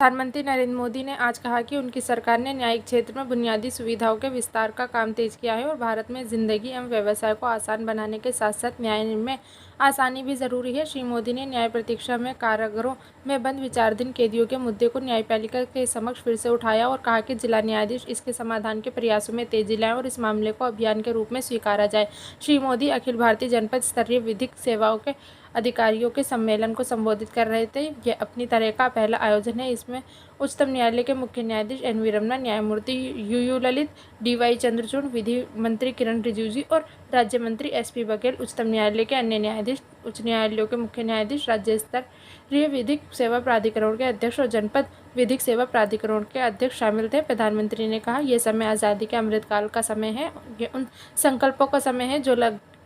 प्रधानमंत्री नरेंद्र मोदी ने आज कहा कि उनकी सरकार ने न्यायिक क्षेत्र में बुनियादी सुविधाओं के विस्तार का काम तेज किया है और भारत में जिंदगी एवं व्यवसाय को आसान बनाने के साथ साथ न्याय में आसानी भी जरूरी है। श्री मोदी ने न्याय प्रतीक्षा में कारागारों में बंद विचाराधीन कैदियों के मुद्दे को न्यायपालिका के समक्ष फिर से उठाया और कहा कि जिला न्यायाधीश इसके समाधान के प्रयासों में तेजी लाएं और इस मामले को अभियान के रूप में स्वीकारा जाए। श्री मोदी अखिल भारतीय जनपद स्तरीय विधिक सेवाओं के अधिकारियों के सम्मेलन को संबोधित कर रहे थे। यह अपनी तरह का पहला आयोजन है। इसमें उच्चतम न्यायालय के मुख्य न्यायाधीश एन.वी. रमन्ना, न्यायमूर्ति यू ललित, डी.वाई. चंद्रचूड़, विधि मंत्री किरण रिजिजू और राज्य मंत्री एस.पी. बघेल, उच्चतम न्यायालय के अन्य न्यायाधीश, उच्च न्यायालयों के मुख्य न्यायाधीश, राज्य स्तरीय विधिक सेवा प्राधिकरण के अध्यक्ष और जनपद विधिक सेवा प्राधिकरण के अध्यक्ष शामिल थे। प्रधानमंत्री ने कहा, यह समय आज़ादी के अमृतकाल का समय है। ये उन संकल्पों का समय है जो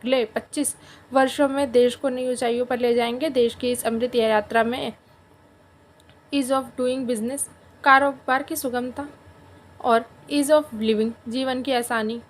अगले 25 वर्षों में देश को नई ऊंचाइयों पर ले जाएंगे। देश की इस अमृत यात्रा में ईज़ ऑफ डूइंग बिजनेस, कारोबार की सुगमता और ईज़ ऑफ लिविंग, जीवन की आसानी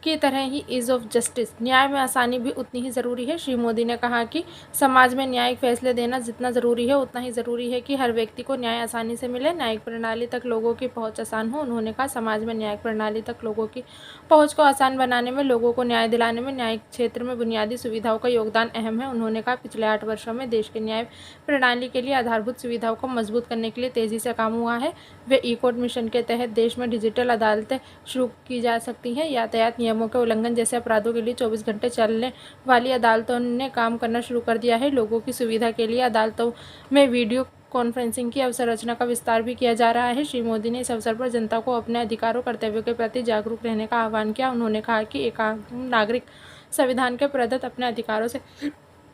की तरह ही ईज़ ऑफ जस्टिस, न्याय में आसानी भी उतनी ही ज़रूरी है। श्री मोदी ने कहा कि समाज में न्यायिक फैसले देना जितना ज़रूरी है उतना ही ज़रूरी है कि हर व्यक्ति को न्याय आसानी से मिले, न्यायिक प्रणाली तक लोगों की पहुंच आसान हो। उन्होंने कहा, समाज में न्यायिक प्रणाली तक लोगों की पहुंच को आसान बनाने में, लोगों को न्याय दिलाने में न्यायिक क्षेत्र में बुनियादी सुविधाओं का योगदान अहम है। उन्होंने कहा, पिछले 8 वर्षों में देश के न्याय प्रणाली के लिए आधारभूत सुविधाओं को मजबूत करने के लिए तेज़ी से काम हुआ है। वे ई-कोर्ट मिशन के तहत देश में डिजिटल अदालतें शुरू की जा सकती हैं। यातायात नियमों के उल्लंघन जैसे अपराधों के लिए 24 घंटे चलने वाली अदालतों ने काम करना शुरू कर दिया है। लोगों की सुविधा के लिए अदालतों में वीडियो कॉन्फ्रेंसिंग की अवसंरचना का विस्तार भी किया जा रहा है। श्री मोदी ने इस अवसर पर जनता को अपने अधिकारों कर्तव्यों के प्रति जागरूक रहने का आह्वान किया। उन्होंने कहा कि एक आम नागरिक संविधान के प्रदत्त अपने अधिकारों से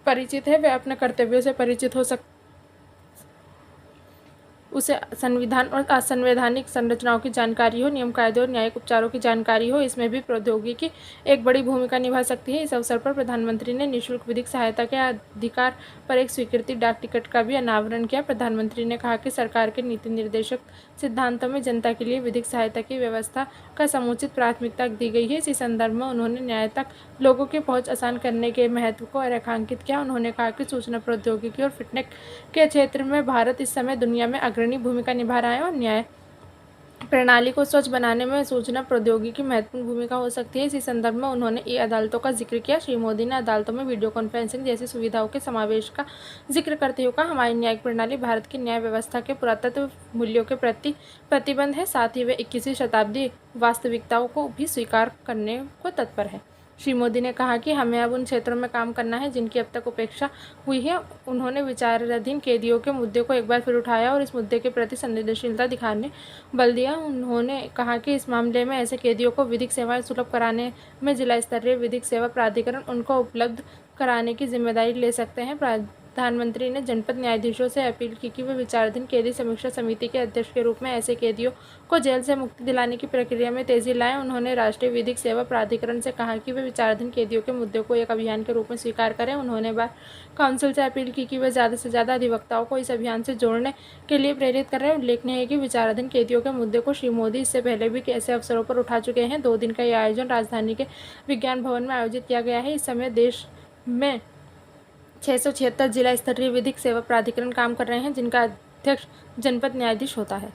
परिचित है, वे अपने कर्तव्यों से परिचित हो सकते, उसे संविधान और असंवैधानिक संरचनाओं की जानकारी हो, नियम कायदे और न्यायिक उपचारों की जानकारी हो। इसमें भी प्रौद्योगिकी एक बड़ी भूमिका निभा सकती है। इस अवसर पर प्रधानमंत्री ने निःशुल्क विधिक सहायता के अधिकार पर एक स्वीकृति डाक टिकट का भी अनावरण किया। प्रधानमंत्री ने कहा कि सरकार के नीति निर्देशक सिद्धांतों में जनता के लिए विधिक सहायता की व्यवस्था का समुचित प्राथमिकता दी गई है। इसी संदर्भ में उन्होंने न्याय तक लोगों की पहुँच आसान करने के महत्व को रेखांकित किया। उन्होंने कहा कि सूचना प्रौद्योगिकी और फिटनेक के क्षेत्र में भारत इस समय दुनिया में अग्रणी भूमिका निभा रहा है और न्याय प्रणाली को स्वच्छ बनाने में सूचना प्रौद्योगिकी की महत्वपूर्ण भूमिका हो सकती है। इसी संदर्भ में उन्होंने ई-अदालतों का जिक्र किया। श्री मोदी ने अदालतों में वीडियो कॉन्फ्रेंसिंग जैसी सुविधाओं के समावेश का जिक्र करते हुए कहा, हमारी न्यायिक प्रणाली भारत की न्याय व्यवस्था के पुरातत्व मूल्यों के प्रति प्रतिबद्ध है, साथ ही वे 21वीं शताब्दी वास्तविकताओं को भी स्वीकार करने को तत्पर है। श्री मोदी ने कहा कि हमें अब उन क्षेत्रों में काम करना है जिनकी अब तक उपेक्षा हुई है। उन्होंने विचाराधीन कैदियों के मुद्दे को एक बार फिर उठाया और इस मुद्दे के प्रति संवेदनशीलता दिखाने बल दिया। उन्होंने कहा कि इस मामले में ऐसे कैदियों को विधिक सेवाएं सुलभ कराने में जिला स्तरीय विधिक सेवा प्राधिकरण उनको उपलब्ध कराने की जिम्मेदारी ले सकते हैं। प्रधानमंत्री ने जनपद न्यायाधीशों से अपील की कि वे विचाराधीन कैदी समीक्षा समिति के अध्यक्ष के रूप में ऐसे कैदियों को जेल से मुक्ति दिलाने की प्रक्रिया में तेजी लाएं। उन्होंने राष्ट्रीय विधिक सेवा प्राधिकरण से कहा कि वे विचाराधीन कैदियों के मुद्दे को एक अभियान के रूप में स्वीकार करें। उन्होंने बार काउंसिल से अपील की कि वे ज़्यादा से ज़्यादा अधिवक्ताओं को इस अभियान से जोड़ने के लिए प्रेरित करें। उल्लेखनीय है कि विचाराधीन कैदियों के मुद्दे को श्री मोदी इससे पहले भी ऐसे अवसरों पर उठा चुके हैं। 2 दिन का यह आयोजन राजधानी के विज्ञान भवन में आयोजित किया गया है। इस समय देश में 676 जिला स्तरीय विधिक सेवा प्राधिकरण काम कर रहे हैं, जिनका अध्यक्ष जनपद न्यायाधीश होता है।